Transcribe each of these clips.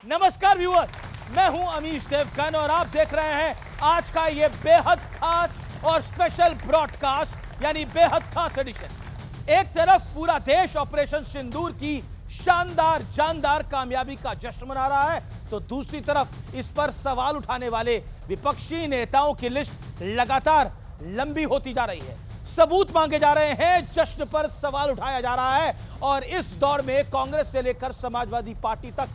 नमस्कार व्यूअर्स, मैं हूं अमीश देवगन और आप देख रहे हैं आज का ये बेहद खास और स्पेशल ब्रॉडकास्ट यानी बेहद खास एडिशन। एक तरफ पूरा देश ऑपरेशन सिंदूर की शानदार जानदार कामयाबी का जश्न मना रहा है, तो दूसरी तरफ इस पर सवाल उठाने वाले विपक्षी नेताओं की लिस्ट लगातार लंबी होती जा रही है। सबूत मांगे जा रहे हैं, जश्न पर सवाल उठाया जा रहा है और इस दौर में कांग्रेस से लेकर समाजवादी पार्टी तक,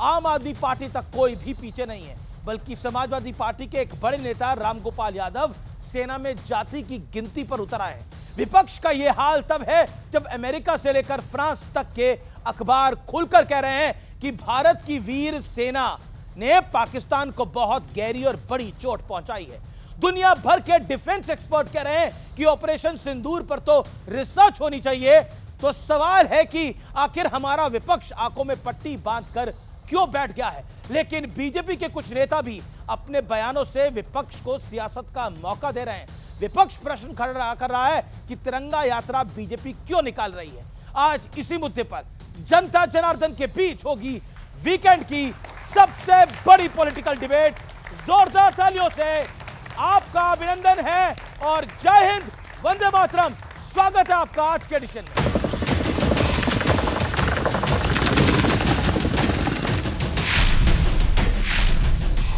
आम आदमी पार्टी तक कोई भी पीछे नहीं है, बल्कि समाजवादी पार्टी के एक बड़े नेता रामगोपाल यादव सेना में जाति की गिनती पर उतर आए हैं। विपक्ष का यह हाल तब है जब अमेरिका से लेकर फ्रांस तक के अखबार खुलकर कह रहे हैं कि भारत की वीर सेना ने पाकिस्तान को बहुत गहरी और बड़ी चोट पहुंचाई है। दुनिया भर के डिफेंस एक्सपर्ट कह रहे हैं कि ऑपरेशन सिंदूर पर तो रिसर्च होनी चाहिए। तो सवाल है कि आखिर हमारा विपक्ष आंखों में पट्टी बांधकर क्यों बैठ गया है। लेकिन बीजेपी के कुछ नेता भी अपने बयानों से विपक्ष को सियासत का मौका दे रहे हैं। विपक्ष प्रश्न खड़ा कर रहा है कि तिरंगा यात्रा बीजेपी क्यों निकाल रही है। आज इसी मुद्दे पर जनता जनार्दन के बीच होगी वीकेंड की सबसे बड़ी पॉलिटिकल डिबेट। जोरदार तालियों से आपका अभिनंदन है और जय हिंद, वंदे मातरम। स्वागत है आपका आज के एडिशन में।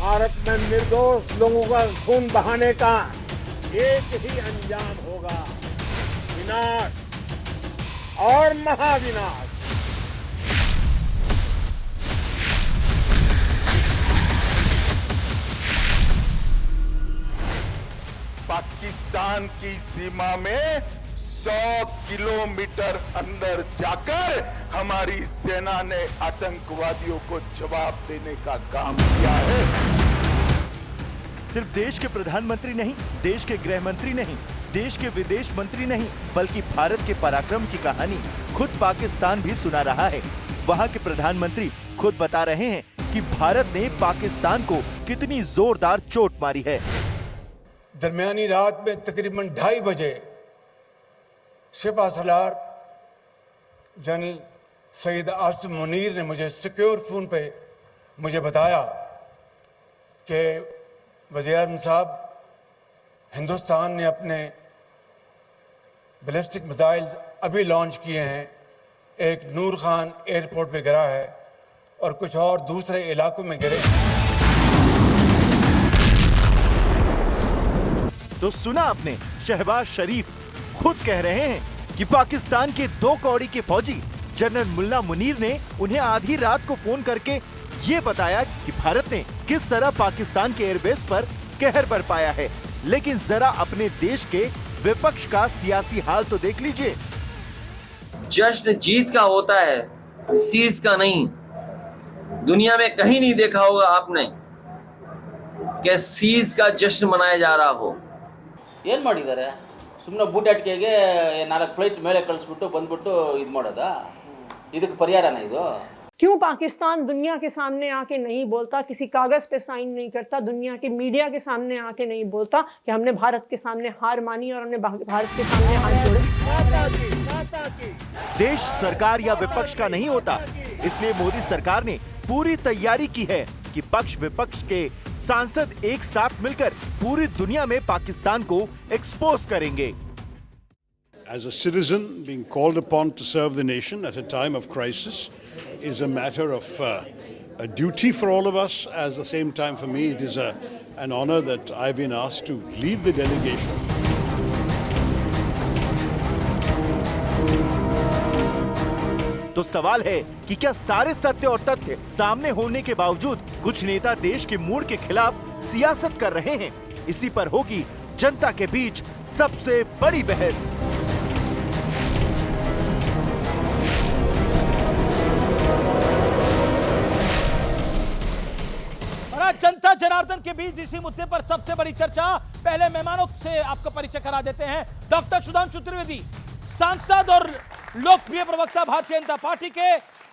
भारत में निर्दोष लोगों का खून बहाने का एक ही अंजाम होगा, विनाश और महाविनाश। पाकिस्तान की सीमा में 100 किलोमीटर अंदर जाकर हमारी सेना ने आतंकवादियों को जवाब देने का काम किया है। सिर्फ देश के प्रधानमंत्री नहीं, देश के गृह मंत्री नहीं, देश के विदेश मंत्री नहीं, बल्कि भारत के पराक्रम की कहानी खुद पाकिस्तान भी सुना रहा है। वहाँ के प्रधानमंत्री खुद बता रहे हैं कि भारत ने पाकिस्तान को कितनी जोरदार चोट मारी है। दरमियानी रात में तकरीबन 2:30 बजे सिपा सलार जनरल सईद आसिम मुनीर ने मुझे सिक्योर फोन पे मुझे बताया कि वज़ीर-ए-आज़म साहब, हिंदुस्तान ने अपने बैलिस्टिक मिसाइल अभी लॉन्च किए हैं, एक नूर खान एयरपोर्ट पे गिरा है और कुछ और दूसरे इलाकों में गिरे हैं। तो सुना आपने, शहबाज शरीफ खुद कह रहे हैं कि पाकिस्तान के 2 कौड़ी के फौजी जनरल मुल्ला मुनीर ने उन्हें आधी रात को फोन करके ये बताया कि भारत ने किस तरह पाकिस्तान के एयरबेस पर कहर बरपाया है। लेकिन जरा अपने देश के विपक्ष का सियासी हाल तो देख लीजिए। जश्न जीत का होता है, सीज का नहीं। दुनिया में कहीं नहीं देखा होगा आपने कि सीज का जश्न मनाया जा रहा हो। ಏನು ಮಾಡಿದ್ದಾರೆ? ಸುಮ್ಮನೆ ಬೂಟಾಟಿಕೆಗೆ 4 ಫ್ಲೈಟ್ ಮೇಲೆ ಕಳಿಸ್ಬಿಟ್ಟು ಬಂದ್ಬಿಟ್ಟು ಇದು ಮಾಡೋದಾ? ಇದಕ್ಕೆ ಪರಿಹಾರನಾ ಇದು? क्यों पाकिस्तान दुनिया के सामने आके नहीं बोलता, किसी कागज पे साइन नहीं करता, दुनिया के मीडिया के सामने आके नहीं बोलता कि हमने भारत के सामने हार मानी और हमने भारत के सामने हाथ जोड़े? देश सरकार या विपक्ष का नहीं होता, इसलिए मोदी सरकार ने पूरी तैयारी की है कि पक्ष विपक्ष के सांसद एक साथ मिलकर पूरी दुनिया में पाकिस्तान को एक्सपोज करेंगे। As a citizen, being called upon to serve the nation at a time of crisis is a matter of a duty for all of us. At the same time, for me, it is an honor that I've been asked to lead the delegation. तो सवाल है कि क्या सारे सत्य और तथ्य सामने होने के बावजूद कुछ नेता देश के मूड के खिलाफ सियासत कर रहे हैं? इसी पर होगी जनता के बीच सबसे बड़ी बहस। जनता जनार्दन के बीच इसी मुद्दे पर सबसे बड़ी चर्चा। पहले मेहमानों से आपका परिचय करा देते हैं। डॉक्टर सुधांशु त्रिवेदी, सांसद और लोकप्रिय प्रवक्ता भारतीय जनता पार्टी के।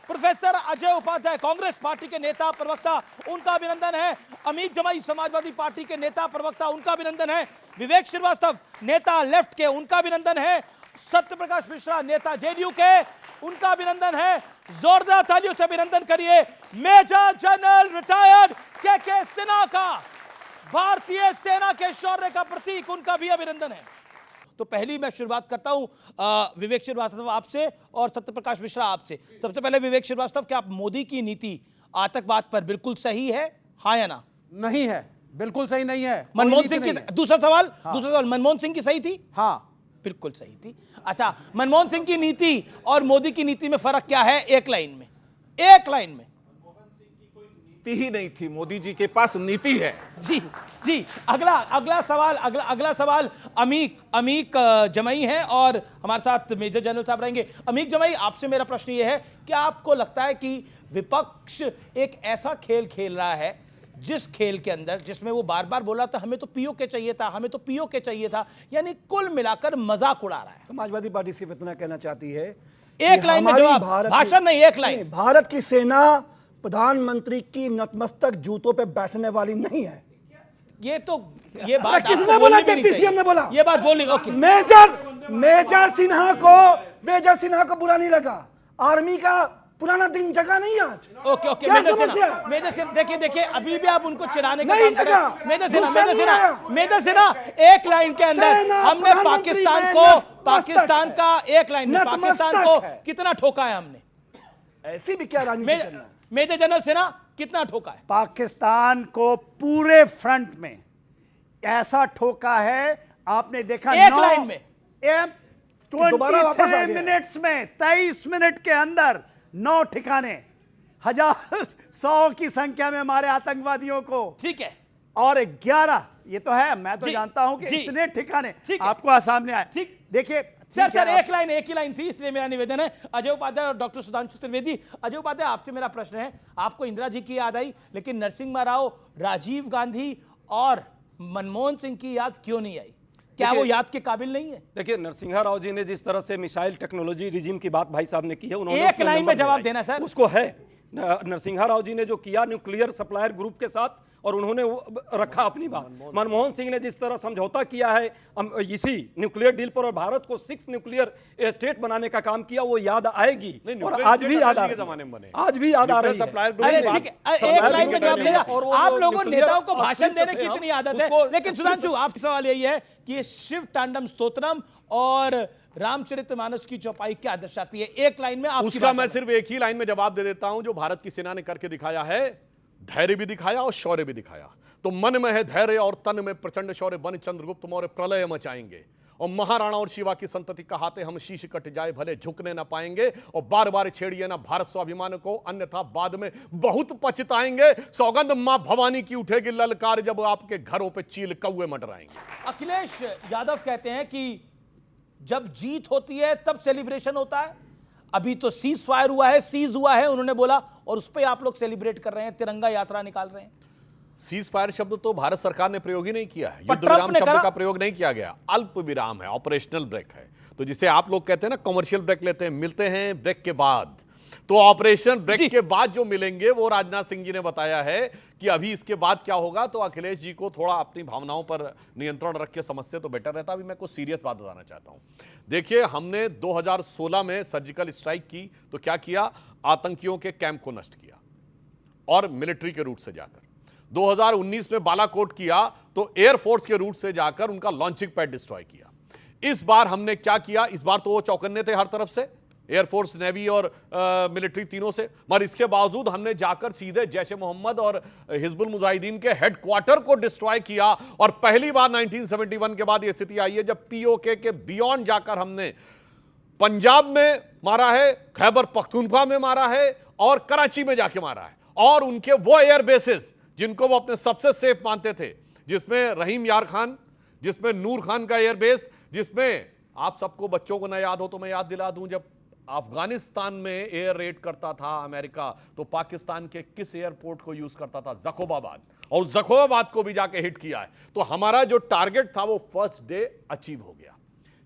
प्रोफेसर अजय उपाध्याय, कांग्रेस पार्टी के नेता प्रवक्ता, उनका अभिनंदन है। अमित जमाई, समाजवादी पार्टी के नेता प्रवक्ता, उनका अभिनंदन है। विवेक श्रीवास्तव, नेता लेफ्ट के, उनका अभिनंदन है। सत्य प्रकाश मिश्रा, नेता जेडीयू के, उनका अभिनंदन है। जोरदार तालियों से अभिनंदन करिए मेजर जनरल रिटायर्ड के सिन्हा का। भारतीय सेना के शौर्य का प्रतीक, उनका भी अभिनंदन है। तो पहली मैं शुरुआत करता हूं विवेक श्रीवास्तव आपसे और सत्यप्रकाश मिश्रा आपसे। सबसे पहले विवेक श्रीवास्तव, क्या मोदी की नीति आतंकवाद पर बिल्कुल सही है, हाँ या ना? नहीं है, बिल्कुल सही नहीं है। मनमोहन सिंह की, दूसरा सवाल, मनमोहन सिंह की सही थी? हाँ, बिल्कुल सही थी। अच्छा, मनमोहन सिंह की नीति और मोदी की नीति में फर्क क्या है? एक लाइन में, एक लाइन में। ही नहीं थी, मोदी जी के पास नीति है। जी जी। अगला सवाल अमीक जमई है और हमारे साथ मेजर जनरल साहब रहेंगे। अमीक जमई, आपसे मेरा प्रश्न यह है, क्या आपको लगता है कि विपक्ष एक ऐसा खेल खेल रहा है जिस खेल के अंदर, जिसमें वो बार बार बोला था हमें तो पीओके चाहिए था, हमें तो पीओके चाहिए था, यानी कुल मिलाकर मजाक उड़ा रहा है? समाजवादी पार्टी सिर्फ इतना कहना चाहती है, एक लाइन में जवाब, भाषण नहीं, एक लाइन। भारत की सेना प्रधानमंत्री की नतमस्तक जूतों पे बैठने वाली नहीं है। ये बात किसने बोला? पीसीएम ने बोला। ये बात बोली। ओके, मेजर सिन्हा को बुरा नहीं लगा। आर्मी का पुराना दिन जगह नहीं आज। ओके, मेजर सिन्हा देखिए अभी भी आप उनको चिढ़ाने का काम कर रहे हैं। मेजर सिन्हा, एक लाइन के अंदर हमने पाकिस्तान का, एक लाइन में पाकिस्तान को कितना ठोका है हमने? ऐसी भी क्या राजनीति करना है? मेजर जनरल सिन्हा, कितना ठोका है? पाकिस्तान को पूरे फ्रंट में ऐसा ठोका है, आपने देखा। एक लाइन में 23 मिनट्स में, 23 मिनट के अंदर 9 ठिकाने, 100 की संख्या में मारे आतंकवादियों को। ठीक है। और 11, ये तो है, मैं तो जानता हूं कि इतने ठिकाने आपको सामने आए। ठीक, देखिए सर एक ही लाइन थी, इसलिए मेरा निवेदन है। अजय उपाध्याय और डॉक्टर सुधांशु त्रिवेदी। अजय उपाध्याय, आपसे मेरा प्रश्न है, आपको इंदिरा जी की याद आई, लेकिन नरसिम्हा राव, राजीव गांधी और मनमोहन सिंह की याद क्यों नहीं आई? क्या वो याद के काबिल नहीं है? देखिए, नरसिम्हा राव जी ने जिस तरह से मिसाइल टेक्नोलॉजी रिजीम की बात भाई साहब ने की है, उन्होंने एक लाइन में जवाब देना सर। उसको है, नरसिम्हा राव जी ने जो किया न्यूक्लियर सप्लायर ग्रुप के साथ, और उन्होंने रखा अपनी बात। मनमोहन सिंह ने जिस तरह समझौता किया है इसी न्यूक्लियर डील पर और भारत को 6 न्यूक्लियर स्टेट बनाने का काम किया, वो याद आएगी और आज भी याद आ रही है। आज भी याद आ रही है। एक लाइन में जवाब देगा। आप लोगों नेताओं को भाषण देने की इतनी आदत है, लेकिन सुधांशु, आपका सवाल यही है कि ये शिव तांडव स्तोत्रम और रामचरितमानस की चौपाई क्या दर्शाती है? एक लाइन में उसका मैं सिर्फ एक ही लाइन में जवाब दे देता हूं, जो भारत की सेना ने करके दिखाया है। धैर्य भी दिखाया और शौर्य भी दिखाया। तो मन में है धैर्य और तन में प्रचंड शौर्य, बन चंद्रगुप्त मौर्य प्रलय मचाएंगे। और महाराणा और शिवा की संतति कहाते हम शीश कट जाए भले झुकने ना पाएंगे। और बार बार छेड़िए ना भारत स्वाभिमान को, अन्यथा बाद में बहुत पछताएंगे। सौगंध मां भवानी की उठेगी ललकार, जब आपके घरों पे चील कौए मंडराएंगे। अखिलेश यादव कहते हैं कि जब जीत होती है तब सेलिब्रेशन होता है। अभी तो सीज फायर हुआ है, सीज हुआ है उन्होंने बोला, और उस पर आप लोग सेलिब्रेट कर रहे हैं, तिरंगा यात्रा निकाल रहे हैं। सीज फायर शब्द तो भारत सरकार ने प्रयोग ही नहीं किया है, युद्ध विराम शब्द का प्रयोग नहीं किया गया। अल्प विराम है, ऑपरेशनल ब्रेक है। तो जिसे आप लोग कहते हैं ना कमर्शियल ब्रेक लेते हैं, मिलते हैं ब्रेक के बाद। तो ऑपरेशन ब्रेक के बाद जो मिलेंगे वो राजनाथ सिंह जी ने बताया है कि अभी इसके बाद क्या होगा। तो अखिलेश जी को थोड़ा अपनी भावनाओं पर नियंत्रण रख के समझते तो बेटर रहता। अभी मैं कुछ सीरियस बात बताना चाहता हूं। देखिए, हमने 2016 में सर्जिकल स्ट्राइक की तो क्या किया? आतंकियों के कैंप को नष्ट किया और मिलिट्री के रूट से जाकर। 2019 में बालाकोट किया तो एयरफोर्स के रूट से जाकर उनका लॉन्चिंग पैड डिस्ट्रॉय किया। इस बार हमने क्या किया? इस बार तो वो चौकन्ने थे हर तरफ से, एयरफोर्स, नेवी और मिलिट्री तीनों से, मगर इसके बावजूद हमने जाकर सीधे जैश ए मोहम्मद और हिजबुल मुजाहिदीन के हेडक्वार्टर को डिस्ट्रॉय किया। और पहली बार 1971 के बाद यह स्थिति आई है जब पीओके के बियॉन्ड जाकर हमने पंजाब में मारा है, खैबर पख्तूनख्वा में मारा है और कराची में जाके मारा है। और उनके वो एयर बेसिस जिनको वो अपने सबसे सेफ मानते थे, जिसमें रहीम यार खान, जिसमें नूर खान का एयरबेस, जिसमें आप सबको बच्चों को ना याद हो तो मैं याद दिला दूं, जब अफगानिस्तान में एयर रेड करता था अमेरिका तो पाकिस्तान के किस एयरपोर्ट को यूज करता था? जकोबाबाद। और जकोबाबाद को भी जाके हिट किया है। तो हमारा जो टारगेट था वो फर्स्ट डे अचीव हो गया।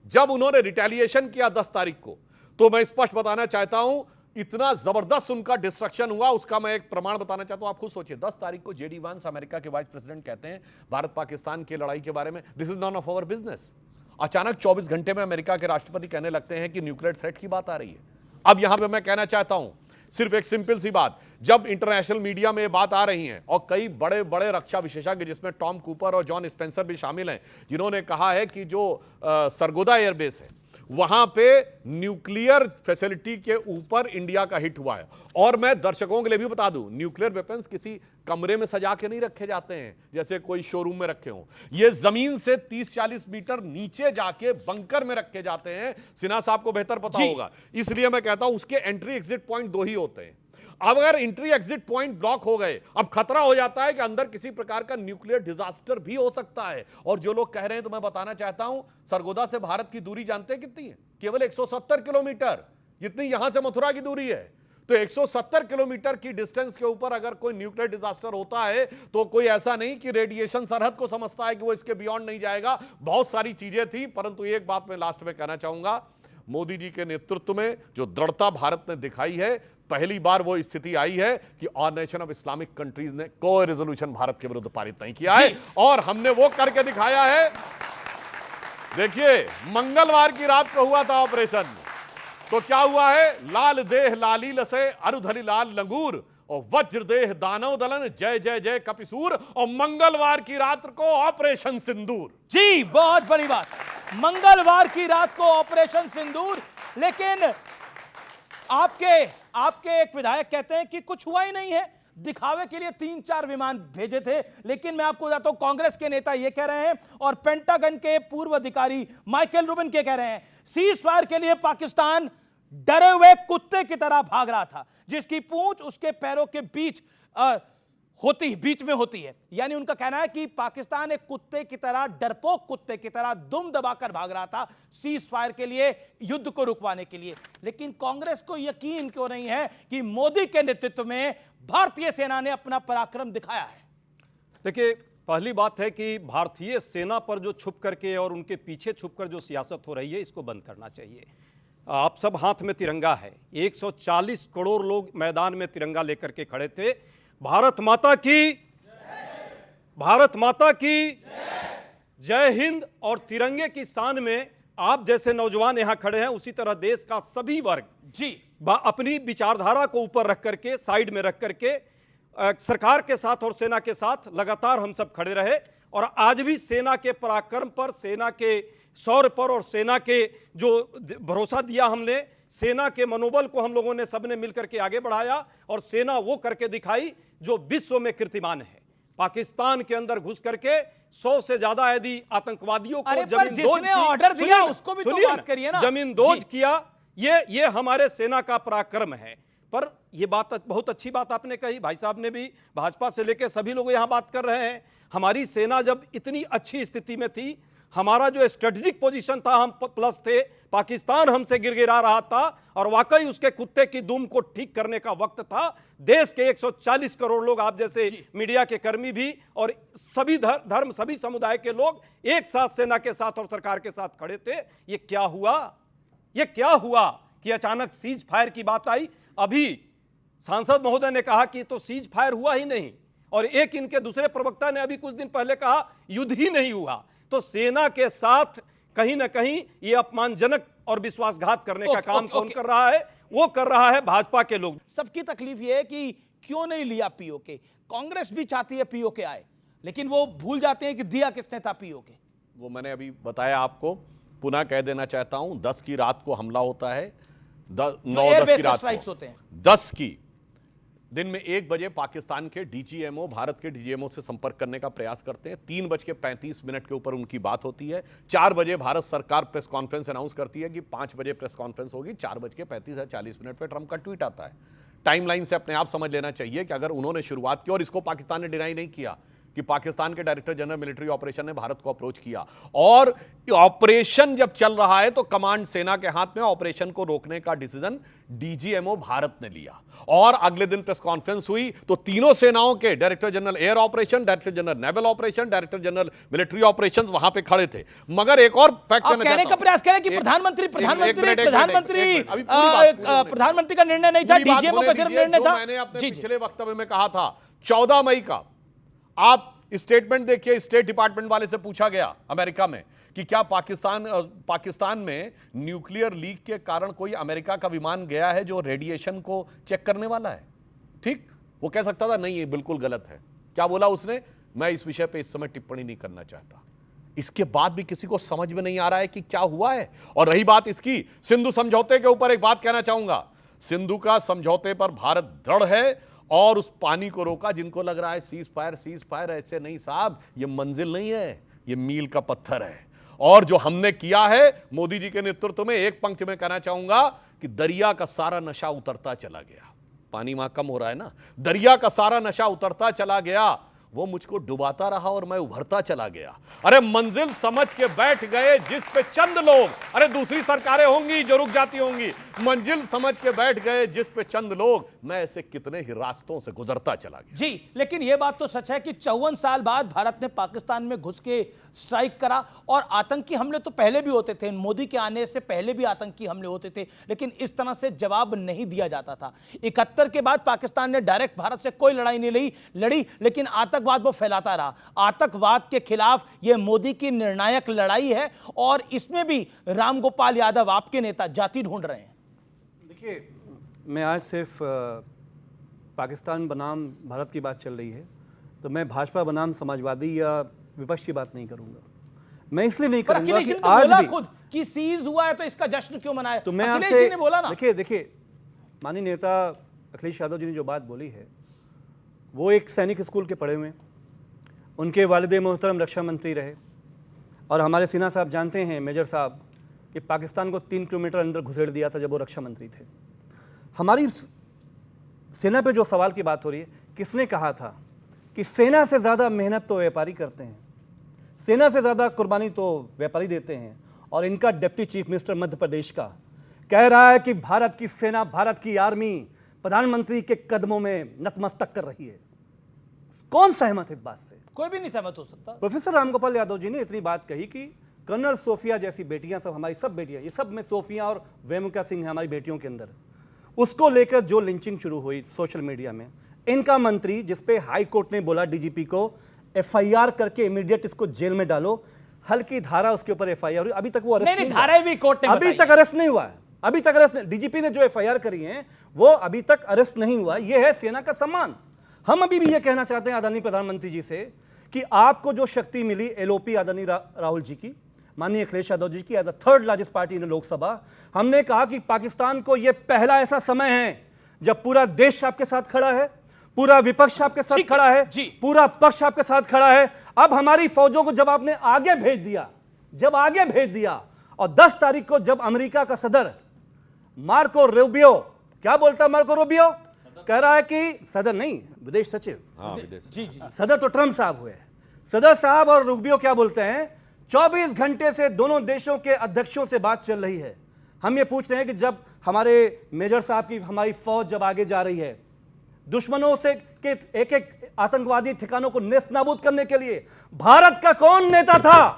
जब उन्होंने रिटेलिएशन किया 10 तारीख को, तो मैं स्पष्ट बताना चाहता हूं, इतना जबरदस्त उनका डिस्ट्रक्शन हुआ, उसका मैं एक प्रमाण बताना चाहता हूं। आप खुद सोचिए, 10 तारीख को जेडी वांस, अमेरिका के वाइस प्रेसिडेंट, कहते हैं भारत पाकिस्तान की लड़ाई के बारे में, this is none of our business. अचानक 24 घंटे में अमेरिका के राष्ट्रपति कहने लगते हैं कि न्यूक्लियर थ्रेट की बात आ रही है। अब यहां पे मैं कहना चाहता हूं सिर्फ एक सिंपल सी बात, जब इंटरनेशनल मीडिया में ये बात आ रही है और कई बड़े बड़े रक्षा विशेषज्ञ जिसमें टॉम कूपर और जॉन स्पेंसर भी शामिल हैं, जिन्होंने कहा है कि जो सरगोदा एयरबेस है वहां पे न्यूक्लियर फैसिलिटी के ऊपर इंडिया का हिट हुआ है। और मैं दर्शकों के लिए भी बता दूं, न्यूक्लियर वेपन्स किसी कमरे में सजा के नहीं रखे जाते हैं जैसे कोई शोरूम में रखे हों, ये जमीन से 30-40 मीटर नीचे जाके बंकर में रखे जाते हैं। सिन्हा साहब को बेहतर पता होगा, इसलिए मैं कहता हूं उसके एंट्री एग्जिट पॉइंट 2 ही होते हैं। अब अगर एंट्री एग्जिट पॉइंट ब्लॉक हो गए, अब खतरा हो जाता है कि अंदर किसी प्रकार का न्यूक्लियर डिजास्टर भी हो सकता है। और जो लोग कह रहे हैं, तो मैं बताना चाहता हूं, सरगोदा से भारत की दूरी जानते हैं कितनी है? केवल 170 किलोमीटर, जितनी यहां से मथुरा की दूरी है। तो 170 किलोमीटर की डिस्टेंस के ऊपर अगर कोई न्यूक्लियर डिजास्टर होता है तो कोई ऐसा नहीं कि रेडिएशन सरहद को समझता है कि वो इसके बियॉन्ड नहीं जाएगा। बहुत सारी चीजें थी, परंतु एक बात मैं लास्ट में कहना चाहूंगा, मोदी जी के नेतृत्व में जो दृढ़ता भारत ने दिखाई है, पहली बार वो स्थिति आई है कि all nation of Islamic countries ने कोई रेजोल्यूशन भारत के विरुद्ध पारित नहीं किया है, और हमने वो करके दिखाया है। देखिए, मंगलवार की रात को हुआ था ऑपरेशन, तो क्या हुआ है? लाल देह लाली लसे अरुधली लाल लंगूर और वज्र देह दानव दलन जय जय जय कपिसूर, और मंगलवार की रात को ऑपरेशन सिंदूर। जी, बहुत बड़ी बात, मंगलवार की रात को ऑपरेशन सिंदूर। लेकिन आपके एक विधायक कहते हैं कि कुछ हुआ ही नहीं है, दिखावे के लिए 3-4 विमान भेजे थे। लेकिन मैं आपको बताता हूं, कांग्रेस के नेता ये कह रहे हैं और पेंटागन के पूर्व अधिकारी माइकल रूबिन के कह रहे हैं, सीज फायर के लिए पाकिस्तान डरे हुए कुत्ते की तरह भाग रहा था, जिसकी पूंछ उसके पैरों के बीच में होती है। यानी उनका कहना है कि पाकिस्तान एक कुत्ते की तरह, डरपोक कुत्ते की तरह दुम दबाकर भाग रहा था सीज फायर के लिए, युद्ध को रुकवाने के लिए। लेकिन कांग्रेस को यकीन क्यों नहीं है कि मोदी के नेतृत्व में भारतीय सेना ने अपना पराक्रम दिखाया है? देखिए, पहली बात है कि भारतीय सेना पर जो छुप करके और उनके पीछे छुपकर जो सियासत हो रही है, इसको बंद करना चाहिए। आप सब हाथ में तिरंगा है, 140 करोड़ लोग मैदान में तिरंगा लेकर के खड़े थे। भारत माता की, भारत माता की जय हिंद। और तिरंगे की शान में आप जैसे नौजवान यहां खड़े हैं, उसी तरह देश का सभी वर्ग जी अपनी विचारधारा को ऊपर रख करके, साइड में रख करके सरकार के साथ और सेना के साथ लगातार हम सब खड़े रहे। और आज भी सेना के पराक्रम पर, सेना के शौर्य पर और सेना के जो भरोसा दिया हमने, सेना के मनोबल को हम लोगों ने सबने मिलकर के आगे बढ़ाया, और सेना वो करके दिखाई जो विश्व में कीर्तिमान है। पाकिस्तान के अंदर घुस करके 100 से ज्यादा यदि आतंकवादियों को जमींदोज ऑर्डर दिया, उसको भी तो बात करिए ना। जमींदोज किया, ये हमारे सेना का पराक्रम है। पर ये बात बहुत अच्छी बात आपने कही, भाई साहब ने भी, भाजपा से लेकर सभी लोग यहां बात कर रहे हैं। हमारी सेना जब इतनी अच्छी स्थिति में थी, हमारा जो स्ट्रेटेजिक पोजीशन था, हम प्लस थे, पाकिस्तान हमसे गिरगिरा रहा था, और वाकई उसके कुत्ते की दुम को ठीक करने का वक्त था। देश के 140 करोड़ लोग, आप जैसे मीडिया के कर्मी भी और सभी धर्म, सभी समुदाय के लोग एक साथ सेना के साथ और सरकार के साथ खड़े थे। ये क्या हुआ? ये क्या हुआ कि अचानक सीज फायर की बात आई? अभी सांसद महोदय ने कहा कि तो सीज फायर हुआ ही नहीं, और एक इनके दूसरे प्रवक्ता ने अभी कुछ दिन पहले कहा युद्ध ही नहीं हुआ। तो सेना के साथ कहीं ना कहीं ये अपमानजनक और विश्वासघात करने का काम कौन कर रहा है? वो कर रहा है भाजपा के लोग। सबकी तकलीफ ये है कि क्यों नहीं लिया पीओके। कांग्रेस भी चाहती है पीओके आए, लेकिन वो भूल जाते हैं कि दिया किसने था पीओके। वो मैंने अभी बताया आपको, पुनः कह देना चाहता हूं, 10 की रात को हमला होता है, 9-10 की रात को होते हैं, 10 की दिन में 1 बजे पाकिस्तान के डीजीएमओ भारत के डीजीएमओ से संपर्क करने का प्रयास करते हैं। 3:35 के ऊपर उनकी बात होती है। 4 बजे भारत सरकार प्रेस कॉन्फ्रेंस अनाउंस करती है कि 5 बजे प्रेस कॉन्फ्रेंस होगी। 4:35 पे ट्रंप का ट्वीट आता है। टाइमलाइन से अपने आप समझ लेना चाहिए कि अगर उन्होंने शुरुआत की, और इसको पाकिस्तान ने डिनाई नहीं किया कि पाकिस्तान के डायरेक्टर जनरल मिलिट्री ऑपरेशन ने भारत को अप्रोच किया, और ऑपरेशन जब चल रहा है तो कमांड सेना के हाथ में, ऑपरेशन को रोकने का डिसीजन डीजीएमओ भारत ने लिया। और अगले दिन प्रेस कॉन्फ्रेंस हुई तो तीनों सेनाओं के director general air operation, director general naval operation, director general military operations वहां पे खड़े थे। मगर एक और फैक्ट कहने का प्रयास करें कि प्रधानमंत्री का निर्णय नहीं था, डीजीएमओ का सिर्फ निर्णय था। मैंने अपने पिछले वक्तव्य में कहा था 14 मई का आप स्टेटमेंट देखिए, स्टेट डिपार्टमेंट वाले से पूछा गया अमेरिका में कि क्या पाकिस्तान में न्यूक्लियर लीक के कारण कोई अमेरिका का विमान गया है जो रेडिएशन को चेक करने वाला है। ठीक, वो कह सकता था नहीं ये बिल्कुल गलत है। क्या बोला उसने, मैं इस विषय पे इस समय टिप्पणी नहीं करना चाहता। इसके बाद भी किसी को समझ में नहीं आ रहा है कि क्या हुआ है। और रही बात इसकी सिंधु समझौते के ऊपर, एक बात कहना चाहूंगा, सिंधु का समझौते पर भारत दृढ़ है और उस पानी को रोका। जिनको लग रहा है सीज फायर, ऐसे नहीं साहब, ये मंजिल नहीं है, ये मील का पत्थर है। और जो हमने किया है मोदी जी के नेतृत्व में, एक पंक्ति में कहना चाहूंगा कि दरिया का सारा नशा उतरता चला गया। पानी वहां कम हो रहा है ना, दरिया का सारा नशा उतरता चला गया, वो मुझको डुबाता रहा और मैं उभरता चला गया। अरे मंजिल समझ के बैठ गए जिस पे चंद लोग, अरे दूसरी सरकारें होंगी जो रुक जाती होंगी, मंजिल समझ के बैठ गए जिस पे चंद लोग, मैं ऐसे कितने ही रास्तों से गुजरता चला गया। जी, लेकिन यह बात तो सच है कि 54 साल बाद भारत ने पाकिस्तान में घुस के स्ट्राइक करा। और आतंकी हमले तो पहले भी होते थे, मोदी के आने से पहले भी आतंकी हमले होते थे, लेकिन इस तरह से जवाब नहीं दिया जाता था। 71 के बाद पाकिस्तान ने डायरेक्ट भारत से कोई लड़ाई नहीं लड़ी, लेकिन आतंकवाद वो फैलाता रहा। आतंकवाद के खिलाफ यह मोदी की निर्णायक लड़ाई है और इसमें भी रामगोपाल यादव आपके नेता जाति ढूंढ रहे हैं। देखिए, मैं आज सिर्फ पाकिस्तान बनाम भारत की बात चल रही है, तो मैं भाजपा बनाम समाजवादी या विपक्ष की बात नहीं करूंगा। मैं इसलिए नहीं करूंगा कि तो आज बोला भी खुद कि सीज हुआ है तो इसका जश्न क्यों मनाया, तो मैं अखिलेश जी ने बोला ना। देखिए माननीय नेता अखिलेश यादव जी ने जो बात बोली है, वो एक सैनिक स्कूल के पढ़े हुए, उनके वालिद मोहतरम रक्षा मंत्री रहे, और हमारे सिन्हा साहब जानते हैं, मेजर साहब, कि पाकिस्तान को 3 किलोमीटर अंदर घुसेड़ दिया था जब वो रक्षा मंत्री थे। हमारी सेना पे जो सवाल की बात हो रही है, किसने कहा था कि सेना से ज़्यादा मेहनत तो व्यापारी करते हैं, सेना से ज़्यादा कुर्बानी तो व्यापारी देते हैं। और इनका deputy chief minister Madhya Pradesh का कह रहा है कि भारत की सेना, भारत की आर्मी प्रधानमंत्री के कदमों में नतमस्तक कर रही है। कौन सहमत है इस बात से? कोई भी नहीं सहमत हो सकता। प्रोफेसर रामगोपाल यादव जी ने इतनी बात कही कि कर्नल सोफिया जैसी बेटियां, सब हमारी सब बेटियां, ये सब में सोफिया और वेमुका सिंह है हमारी बेटियों के अंदर, उसको लेकर जो लिंचिंग शुरू हुई सोशल मीडिया में, इनका मंत्री, जिसपे हाई कोर्ट ने बोला डीजीपी को एफआईआर करके इमीडिएट इसको जेल में डालो, हल्की धारा उसके ऊपर एफआईआर, अभी तक वो अरेस्ट नहीं, धाराएं भी कोर्ट ने अभी तक अरेस्ट नहीं हुआ है, अभी तक अरेस्ट नहीं। डीजीपी ने जो एफआईआर करी है वो अभी तक अरेस्ट नहीं हुआ। ये है सेना का सम्मान। हम अभी भी ये कहना चाहते हैं आदरणीय प्रधानमंत्री जी से कि आपको जो शक्ति मिली एलओपी आदरणीय राहुल जी की, माननीय अखिलेश यादव जी की, as the 3rd largest party in Lok Sabha, हमने कहा कि पाकिस्तान को यह पहला ऐसा समय है जब पूरा देश आपके साथ खड़ा है, पूरा विपक्ष आपके साथ खड़ा है, पूरा पक्ष आपके साथ खड़ा है। अब हमारी फौजों को जब आपने आगे भेज दिया, और 10 तारीख को जब अमेरिका का सदर मार्को रूबियो, क्या बोलता है मार्को रूबियो, कह रहा है कि सदर नहीं, विदेश सचिव, जी, सदर तो ट्रंप साहब हुए, सदर साहब और रूबियो क्या बोलते हैं, 24 घंटे से दोनों देशों के अध्यक्षों से बात चल रही है। हम ये पूछते हैं कि जब हमारे मेजर साहब की हमारी फौज जब आगे जा रही है, दुश्मनों से के एक आतंकवादी ठिकानों को नेस्त नाबूद करने के लिए, भारत का कौन नेता था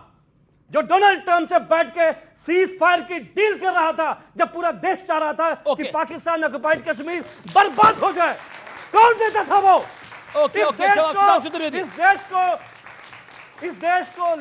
जो डोनाल्ड ट्रंप से बैठ के सीज फायर की डील कर रहा था, जब पूरा देश चाह रहा था कि पाकिस्तान ऑक्युपाइड कश्मीर बर्बाद हो जाए? कौन नेता था वो? इस देश को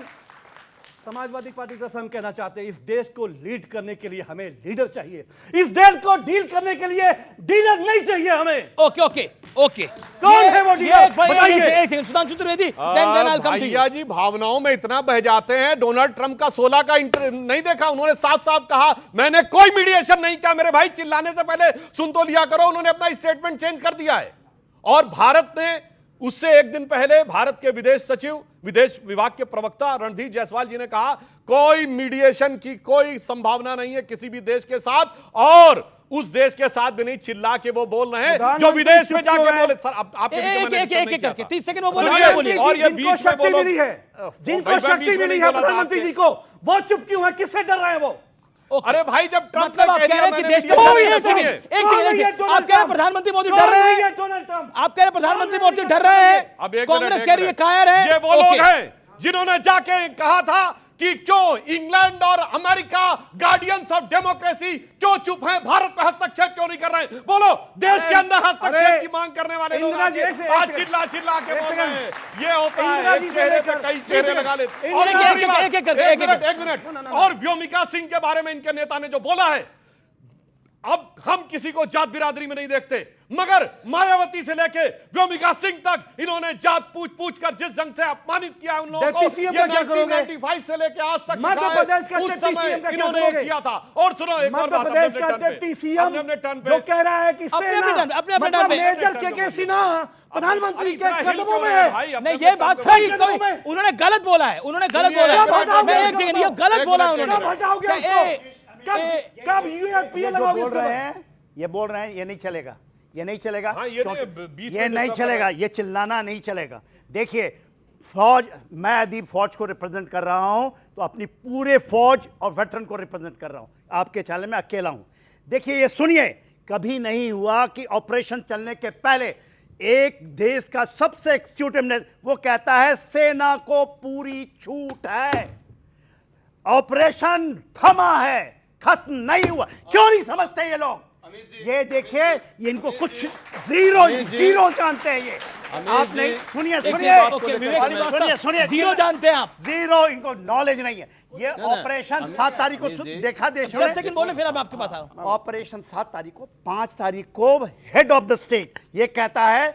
समाजवादी पार्टी से हम कहना चाहते हैं, इस देश को लीड करने के लिए हमें लीडर चाहिए, इस देश को डील करने के लिए डीलर नहीं चाहिए हमें। ओके कौन है वो डीलर? बताइए। सुधांशु त्रिवेदी, भैया जी भावनाओं में इतना बह जाते हैं। डोनाल्ड ट्रंप का 16 का नहीं देखा, उन्होंने साफ साफ कहा मैंने कोई मीडिएशन नहीं किया। मेरे भाई चिल्लाने से पहले सुन तो लिया करो, उन्होंने अपना स्टेटमेंट चेंज कर दिया है। और भारत ने उससे एक दिन पहले भारत के विदेश सचिव, विदेश विभाग के प्रवक्ता रणधीर जायसवाल जी ने कहा कोई मीडिएशन की कोई संभावना नहीं है किसी भी देश के साथ, और उस देश के साथ भी नहीं। चिल्ला के वो बोल रहे हैं जो विदेश में जाके बोले। सर आप एक करके 30 सेकंड वो बोलिए, और ये बीच में बोलो, जिनको शक्ति मिली है प्रधानमंत्री जी को, वो चुप क्यों है? किससे डर रहे हैं वो? अरे भाई जब ट्रंप मतलब आप कह रहे हैं कि देश के आप कह रहे प्रधानमंत्री मोदी डर रहे हैं, आप कह रहे प्रधानमंत्री मोदी डर रहे हैं, कांग्रेस कह रही है कायर है। ये वो लोग हैं जिन्होंने जाके कहा था कि क्यों इंग्लैंड और अमेरिका गार्डियंस ऑफ डेमोक्रेसी क्यों चुप हैं, भारत में हस्तक्षेप क्यों नहीं कर रहे हैं? बोलो, देश के अंदर हस्तक्षेप की मांग करने वाले लोग आज चिल्ला चिल्ला के बोल रहे हैं। ये होता है एक चेहरे पे कई चेहरे लगा लेते। एक मिनट, और व्योमिका सिंह के बारे में इनके नेता ने जो बोला है, अब हम किसी को जात बिरादरी में नहीं देखते, मगर मायावती से लेके व्योमिका सिंह तक इन्होंने जात पूछ कर जिस ढंग से अपमानित किया उन लोगों को, ये 1995 से लेके आज तक उस समय इन्होंने किया था। और सुनो एक और बात, अपने टर्न पे जो कह रहा है कि सेना मेजर के सिन्हा प्रधानमंत्री के कदमों में है। नहीं, ये बात उन्होंने गलत बोला है, उन्होंने गलत बोला है। मैं एक सेकंड, ये गलत बोला उन्होंने। कब यूएपीए ये बोल रहे हैं ये नहीं चलेगा, ये नहीं चलेगा। ये नहीं चलेगा, ये चिल्लाना नहीं चलेगा। देखिए फौज, मैं यदि फौज को रिप्रेजेंट कर रहा हूं तो अपनी पूरे फौज और वेटरन को रिप्रेजेंट कर रहा हूं। आपके चैनल में अकेला हूं। देखिए ये सुनिए, कभी नहीं हुआ कि ऑपरेशन चलने के पहले एक देश का सबसे एक्सिक्यूटिव वो कहता है सेना को पूरी छूट है, ऑपरेशन थमा है, खत्म नहीं हुआ। क्यों नहीं समझते ये लोग? ये देखिए, ये इनको कुछ जीरो जानते हैं ये। आपने सुनिए जीरो जानते हैं आप, जीरो, इनको नॉलेज नहीं है। ये ऑपरेशन 7 तारीख को देखा, 10 सेकंड बोले फिर अब आपके पास आ रहा हूं। ऑपरेशन 7 तारीख को, 5 तारीख को हेड ऑफ द स्टेट ये कहता है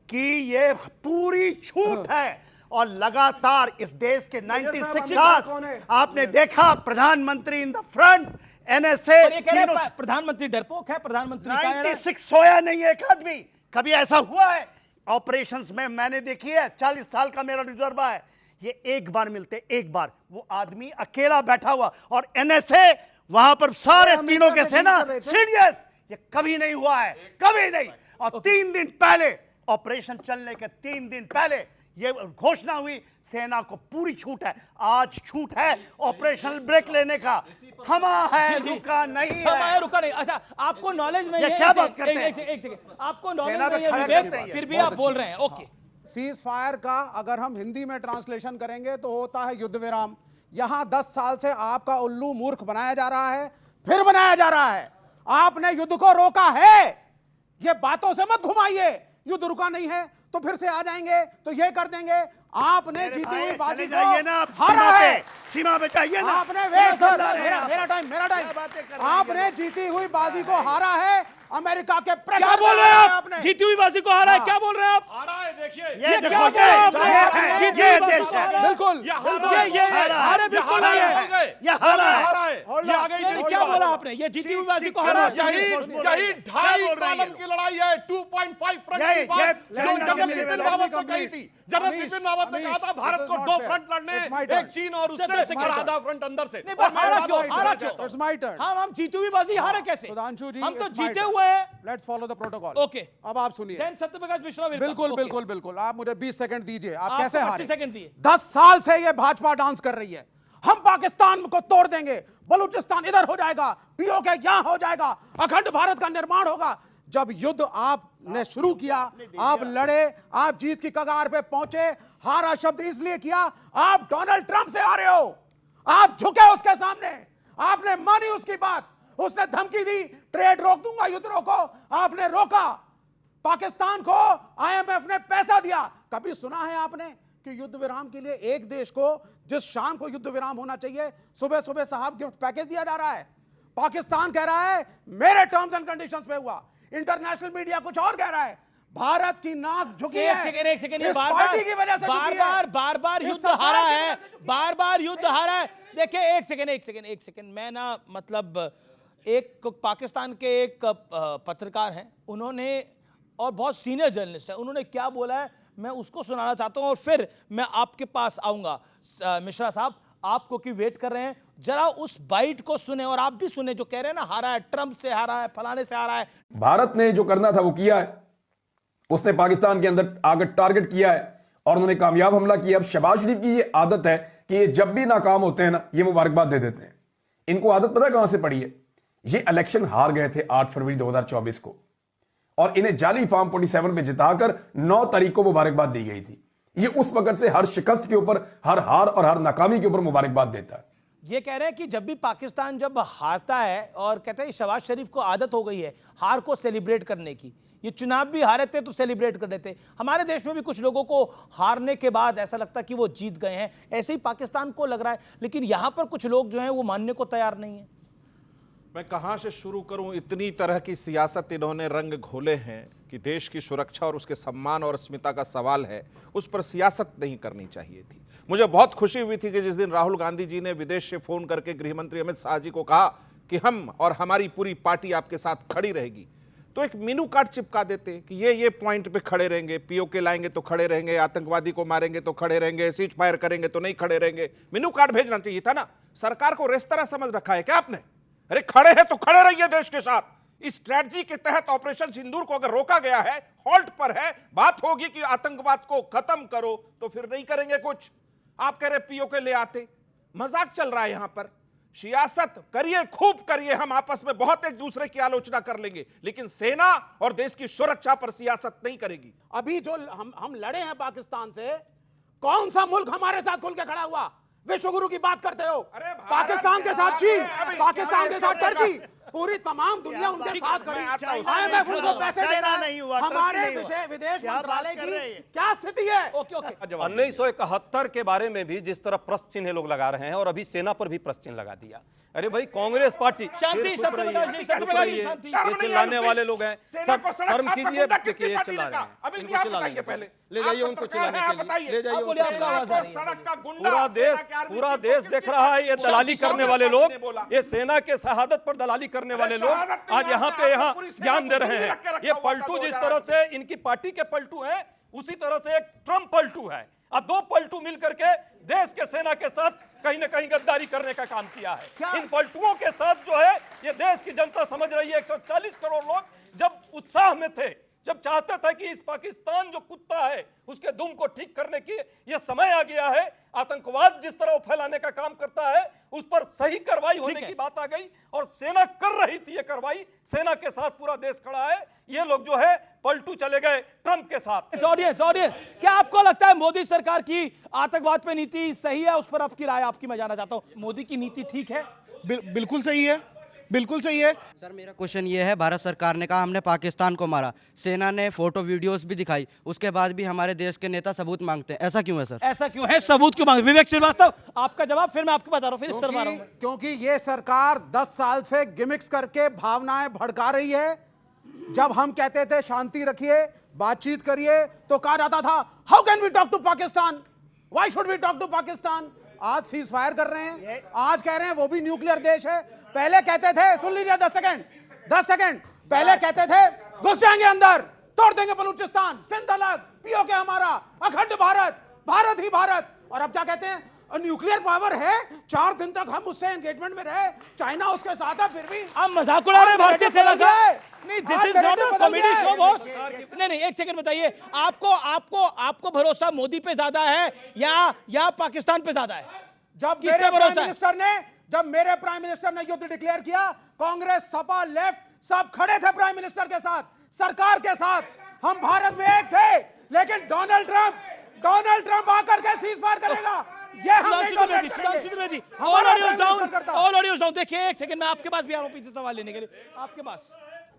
कि ये पूरी छूट है, और लगातार इस देश के 96 आवर्स आपने देखा प्रधानमंत्री इन द फ्रंट, एनएसए। प्रधानमंत्री डरपोक है, प्रधानमंत्री 96 सोया नहीं एक आदमी। कभी ऐसा हुआ है ऑपरेशंस में? मैंने देखी है, 40 साल का मेरा तजुर्बा है। ये एक बार मिलते, एक बार वो आदमी अकेला बैठा हुआ, और एनएसए वहां पर सारे तीनों के सेना सीरियस। ये कभी नहीं हुआ है, कभी नहीं। और 3 दिन पहले, ऑपरेशन चलने के 3 दिन पहले ये घोषणा हुई सेना को पूरी छूट है। आज छूट है ऑपरेशनल ब्रेक लेने का, थमा है, रुका नहीं है। रुका नहीं। अच्छा, आपको नॉलेज नहीं है, क्या बात करते हैं? एक सेकंड, आपको नॉलेज नहीं है विवेक, फिर भी आप बोल रहे हैं। ओके, सीज फायर का अगर हम हिंदी में ट्रांसलेशन करेंगे तो होता है युद्ध विराम। यहां 10 साल से आपका उल्लू मूर्ख बनाया जा रहा है, फिर बनाया जा रहा है। आपने युद्ध को रोका है, ये बातों से मत घुमाइए। युद्ध रुका नहीं है तो फिर से आ जाएंगे तो ये कर देंगे। आपने जीती हुई बाजी को हारा है, सीमा पे चाहिए ना। आपने मेरा टाइम आपने जीती हुई बाजी को हारा है, अमेरिका के प्रेशर। क्या बोल रहे हैं आप? जीती हुई बाजी को हारा है, क्या बोल रहे हैं आप? हारा है, देखिए ये क्या बोल रहे हैं आप? बिल्कुल ये हारे बिल्कुल नहीं है, ये हारा है। ये आ गई। क्या बोला आपने? ये जीती हुई बाजी को हारा। यही 2.5 कॉलम की लड़ाई है, 2.5 फ्रंट की बात जो जनरल बिपिन रावत ने कही थी। जनरल बिपिन रावत ने कहा था भारत को 2 फ्रंट लड़ने, एक चीन और उससे और आधा फ्रंट अंदर से। हारा क्यों? It's my turn. हम जीती हुई बाजी हारे कैसे? सुधांशु जी, हम तो जीते हुए हैं। Let's follow the protocol. Okay, अब आप सुनिए। सत्यप्रकाश मिश्रा, बिल्कुल। आप मुझे 20 सेकंड दीजिए। आप कैसे हारे? 25 सेकंड दिए। 10 साल से ये भाजपा डांस कर रही है, हम पाकिस्तान को तोड़ देंगे, बलूचिस्तान इधर हो जाएगा, पीओके यहां हो जाएगा, अखंड भारत का निर्माण होगा। जब युद्ध आपने शुरू किया, आप लड़े, आप जीत की कगार पे पहुंचे। हारा शब्द इसलिए किया, आप डोनाल्ड ट्रंप से हारे हो, आप झुके उसके सामने, आपने मानी उसकी बात। उसने धमकी दी, ट्रेड रोक दूंगा, युद्ध रोको, आपने रोका। पाकिस्तान को आईएमएफ ने पैसा दिया। कभी सुना है आपने कि युद्ध विराम के लिए एक देश को, जिस शाम को युद्ध विराम होना चाहिए, सुबह सुबह साहब गिफ्ट पैकेज दिया जा रहा है? पाकिस्तान कह रहा है मेरे टर्म्स एंड कंडीशंस पे हुआ, इंटरनेशनल मीडिया कुछ और कह रहा है। भारत की नाक झुकी है। एक सेकंड, पार्टी की वजह से बार-बार युद्ध हारा है, बार-बार युद्ध हारा है। देखिए एक सेकंड, मैं ना मतलब एक पाकिस्तान के एक पत्रकार हैं, उन्होंने, और बहुत सीनियर जर्नलिस्ट है, उन्होंने क्या बोला है मैं उसको सुनाना चाहता हूं और फिर मैं आपके पास आऊंगा। मिश्रा साहब, आपको की वेट कर रहे हैं, जरा उस बाइट को सुने और आप भी सुने जो कह रहे हैं ना, हारा है, ट्रंप से हारा है, फलाने से हारा है। भारत ने जो करना था वो किया है, उसने पाकिस्तान के अंदर आगे टारगेट किया है और उन्होंने कामयाब हमला किया। अब शहबाज शरीफ की ये आदत है कि ये जब भी नाकाम होते हैं ना, ये मुबारकबाद दे देते हैं। इनको आदत पता है कहां से पड़ी है? ये इलेक्शन हार गए थे 8 फरवरी 2024 को, और इन्हें जाली फॉर्म 47 में जिताकर 9 तारीख को मुबारकबाद दी गई थी। ये उस वक्त से हर शिकस्त के ऊपर, हर हार और हर नाकामी के ऊपर मुबारकबाद देता है। ये कह रहे हैं कि जब भी पाकिस्तान जब हारता है, और कहते हैं शहबाज शरीफ को आदत हो गई है हार को सेलिब्रेट करने की, ये चुनाव भी हारे थे तो सेलिब्रेट कर रहे थे। हमारे देश में भी कुछ लोगों को हारने के बाद ऐसा लगता कि वो जीत गए हैं, ऐसे ही पाकिस्तान को लग रहा है, लेकिन यहां पर कुछ लोग जो हैं वो मानने को तैयार नहीं है। मैं कहां से शुरू करूं, इतनी तरह की सियासत इन्होंने रंग घोले हैं कि देश की सुरक्षा और उसके सम्मान और अस्मिता का सवाल है, उस पर सियासत नहीं करनी चाहिए थी। मुझे बहुत खुशी हुई थी कि जिस दिन राहुल गांधी जी ने विदेश से फोन करके गृह मंत्री अमित शाह जी को कहा कि हम और हमारी पूरी पार्टी आपके साथ खड़ी रहेगी, तो एक मेनू कार्ड चिपका देते कि ये पॉइंट पे खड़े रहेंगे, पीओके लाएंगे तो खड़े रहेंगे, आतंकवादी को मारेंगे तो खड़े रहेंगे, सीज फायर करेंगे तो नहीं खड़े रहेंगे। मेनू कार्ड भेजना चाहिए था ना। सरकार को रेस्तरा समझ रखा है क्या आपने? अरे खड़े हैं तो खड़े रहिए देश के साथ। इस स्ट्रेटजी के तहत ऑपरेशन सिंदूर को अगर रोका गया है, हॉल्ट पर है, बात होगी कि आतंकवाद को खत्म करो, तो फिर नहीं करेंगे कुछ। आप कह रहे पीओके ले आते, मजाक चल रहा है यहां पर। सियासत करिए, खूब करिए, हम आपस में बहुत एक दूसरे की आलोचना कर लेंगे, लेकिन सेना और देश की सुरक्षा पर सियासत नहीं करेगी। अभी जो हम लड़े हैं पाकिस्तान से, कौन सा मुल्क हमारे साथ खुल के खड़ा हुआ? विश्वगुरु की बात करते हो। पाकिस्तान के साथ चीन, पाकिस्तान के साथ टर्की, पूरी तमाम दुनिया उनके साथ खड़ी। IMF उनको पैसे दे रहा है। हमारे विदेश मंत्रालय की क्या स्थिति है? 1971 के बारे में भी जिस तरह प्रश्न चिन्ह लोग लगा रहे हैं, और अभी सेना पर भी प्रश्न चिन्ह लगा दिया। अरे भाई कांग्रेस पार्टी, शांति, ये चिल्लाने वाले लोग हैं, शर्म कीजिए। देखिए ये चिल्ला रहे हैं, इनको चिल्लाने पहले ले जाइए, उनको चिल्लाने के लिए ले जाइए। पूरा देश देख रहा है ये दलाली करने वाले लोग, ये सेना के शहादत पर दलाली करने वाले लोग आज यहाँ ज्ञान दे रहे हैं। ये पलटू जिस तरह से इनकी पार्टी के पलटू हैं, उसी तरह से एक ट्रम्प पलटू है, और दो पलटू मिलकर के देश के सेना के साथ कहीं ना कहीं गद्दारी करने का काम किया है। इन पलटुओं के साथ जो है ये देश की जनता समझ रही है। 140 करोड़ लोग जब उत्साह में थे, जब चाहते थे कि इस पाकिस्तान जो कुत्ता है उसके दुम को ठीक करने की ये समय आ गया है, आतंकवाद जिस तरह फैलाने का काम करता है उस पर सही कार्रवाई होने की बात आ गई, और सेना कर रही थी ये कार्रवाई। सेना के साथ पूरा देश खड़ा है, ये लोग जो है पलटू चले गए ट्रंप के साथ। ऑडियंस, क्या आपको लगता है मोदी सरकार की आतंकवाद पे नीति सही है? उस पर आपकी राय आपकी मैं जानना चाहता हूं। मोदी की नीति ठीक है? बिल्कुल सही है, बिल्कुल सही है। सर मेरा क्वेश्चन ये है, भारत सरकार ने कहा हमने पाकिस्तान को मारा, सेना ने फोटो वीडियोस भी दिखाई, उसके बाद भी हमारे देश के नेता सबूत मांगते हैं, ऐसा क्यों है सर? ऐसा क्यों है, सबूत क्यों मांगते? विवेक श्रीवास्तव आपका जवाब, फिर मैं आपको बता रहा हूं, फिर इस तरफ आ रहा हूं। क्योंकि ये सरकार 10 साल से गिमिक्स करके भावनाएं भड़का रही है। जब हम कहते थे शांति रखिए, बातचीत करिए, तो कहा जाता था how can we talk to Pakistan, why should we talk to Pakistan. आज सीज फायर कर रहे हैं, आज कह रहे हैं वो भी न्यूक्लियर देश है। पहले कहते थे, सुन लीजिए 10 सेकंड, पहले कहते थे घुस जाएंगे अंदर, तोड़ देंगे बलूचिस्तान, सिंध अलग, पीओके हमारा, अखंड भारत, भारत ही भारत। और अब क्या कहते हैं, न्यूक्लियर पावर है, 4 दिन तक हम उससे एंगेजमेंट में रहे, चाइना उसके साथ है, फिर भी हम मजाक उड़ा रहे हैं भारतीय सेना का। नहीं, this is not a comedy show boss. नहीं, एक सेकंड बताइए, आपको भरोसा मोदी पे ज्यादा है या पाकिस्तान पे ज्यादा है? जब मेरे प्राइम मिनिस्टर ने युद्ध डिक्लेयर किया, कांग्रेस, सपा, लेफ्ट सब खड़े थे प्राइम मिनिस्टर के साथ, सरकार के साथ। हम भारत में एक थे, लेकिन डोनाल्ड ट्रंप आकर के सीज फायर करेगा, ये हम नहीं टॉलरेट करेंगे। All audios down. देखिए एक सेकंड, मैं आपके पास भी आ रहा हूं पीछे सवाल लेने के लिए, आपके पास।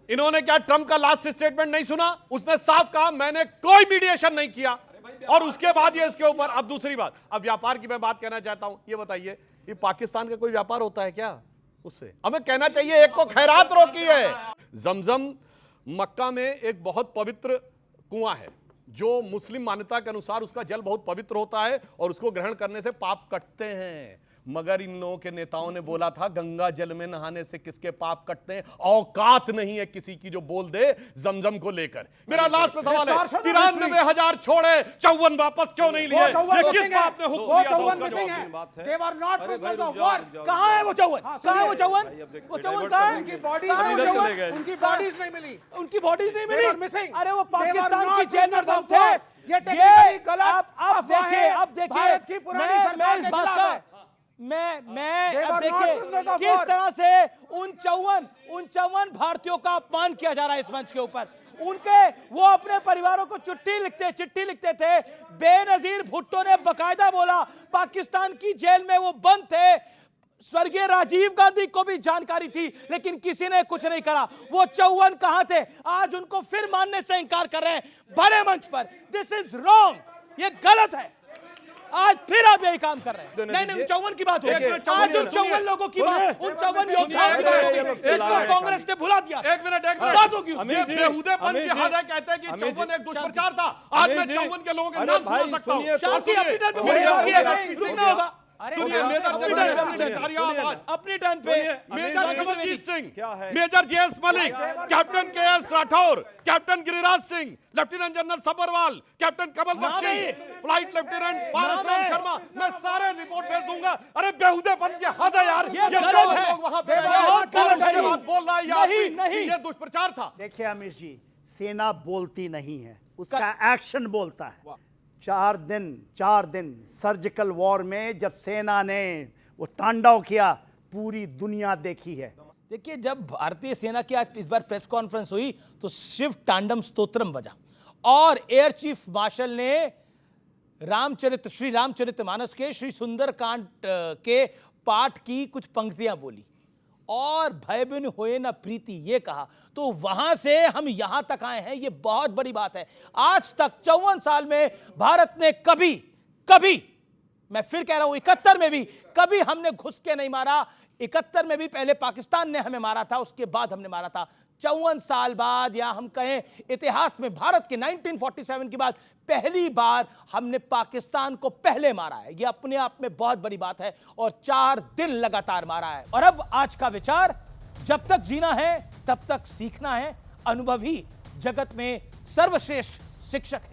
इन्होंने क्या ट्रंप का लास्ट स्टेटमेंट नहीं सुना? उसने साफ कहा मैंने कोई मीडिएशन नहीं किया, और उसके बाद ये इसके ऊपर। अब दूसरी बात, अब व्यापार की मैं बात कहना चाहता हूं। ये बताइए, ये पाकिस्तान का कोई व्यापार होता है क्या उससे? हमें कहना चाहिए एक को खैरात रोकी है। जमजम मक्का में एक बहुत पवित्र कुआं है, जो मुस्लिम मान्यता के अनुसार उसका जल बहुत पवित्र होता है और उसको ग्रहण करने से पाप कटते हैं। मगर इन लोगों के नेताओं ने बोला था गंगा जल में नहाने से किसके पाप कटते हैं। औकात नहीं है किसी की जो बोल दे जमजम को लेकर। मेरा लास्ट में सवाल है, 93,000 छोड़े, 54 वापस क्यों नहीं लिए? किस बात ने हुक्म दिया? कहां है वो 54? कहां है वो 54? वो 54 कहां है? उनकी बॉडीज नहीं मिली, उनकी बॉडीज नहीं मिली। अरे वो पाकिस्तान की जेल में बंद थे। ये टेक्निकली गलत। अब देखिए भारत की पुरानी सरकार इस बात का मैं अब देखिए किस तरह से उन 54 भारतीयों का अपमान किया जा रहा है इस मंच के ऊपर। उनके वो अपने परिवारों को चिट्ठी लिखते थे। बेनजीर भुट्टो ने बकायदा बोला पाकिस्तान की जेल में वो बंद थे, स्वर्गीय राजीव गांधी को भी जानकारी थी, लेकिन किसी ने कुछ नहीं करा। वो 54 कहां थे? आज उनको फिर मानने से इंकार कर रहे हैं बड़े मंच पर। दिस इज रॉन्ग, ये गलत है। आज फिर आप यही काम कर रहे हैं। नहीं 54 की बात होगी, आज उन 54 लोगों की बात, उन 54 योद्धाओं की बात होगी जिसको कांग्रेस ने भुला दिया। एक मिनट बात होगी। ये बेहुदेपन की हद है। कहते हैं कि 54 एक दुष्प्रचार था। आज मैं 54 के लोगों के नाम सुना सकता हूं। शांति अपनी टर्न पे रुकना होगा। सुनिए, मेजर अपनी टर्न पे major Kamaljeet Singh, major JS Malik, captain KS Rathore, captain Giriraj Singh, lieutenant general Sabharwal, captain Kamal Bakshi, flight lieutenant Parasram Sharma, मैं सारे रिपोर्ट भेज दूंगा। अरे बेहुदेपन की हद है यार, ये गलत है, वहां पे बोल रहा है नहीं, ये दुष्प्रचार था। देखिए अमीश जी, सेना बोलती नहीं है, उसका एक्शन बोलता है। 4 दिन सर्जिकल वॉर में जब सेना ने वो तांडव किया, पूरी दुनिया देखी है। देखिए, जब भारतीय सेना की आज इस बार प्रेस कॉन्फ्रेंस हुई तो शिव तांडम स्तोत्रम बजा और एयर चीफ मार्शल ने श्री रामचरितमानस के श्री सुंदरकांड के पाठ की कुछ पंक्तियां बोली और भय बिन होए न प्रीति ये कहा। तो वहां से हम यहां तक आए हैं, ये बहुत बड़ी बात है। आज तक 54 साल में भारत ने कभी मैं फिर कह रहा हूं 71 में भी कभी हमने घुस के नहीं मारा। 71 में भी पहले पाकिस्तान ने हमें मारा था, उसके बाद हमने मारा था। 54 साल बाद, या हम कहें इतिहास में भारत के 1947 के बाद पहली बार हमने पाकिस्तान को पहले मारा है। यह अपने आप में बहुत बड़ी बात है और 4 दिन लगातार मारा है। और अब आज का विचार, जब तक जीना है तब तक सीखना है। अनुभवी जगत में सर्वश्रेष्ठ शिक्षक है।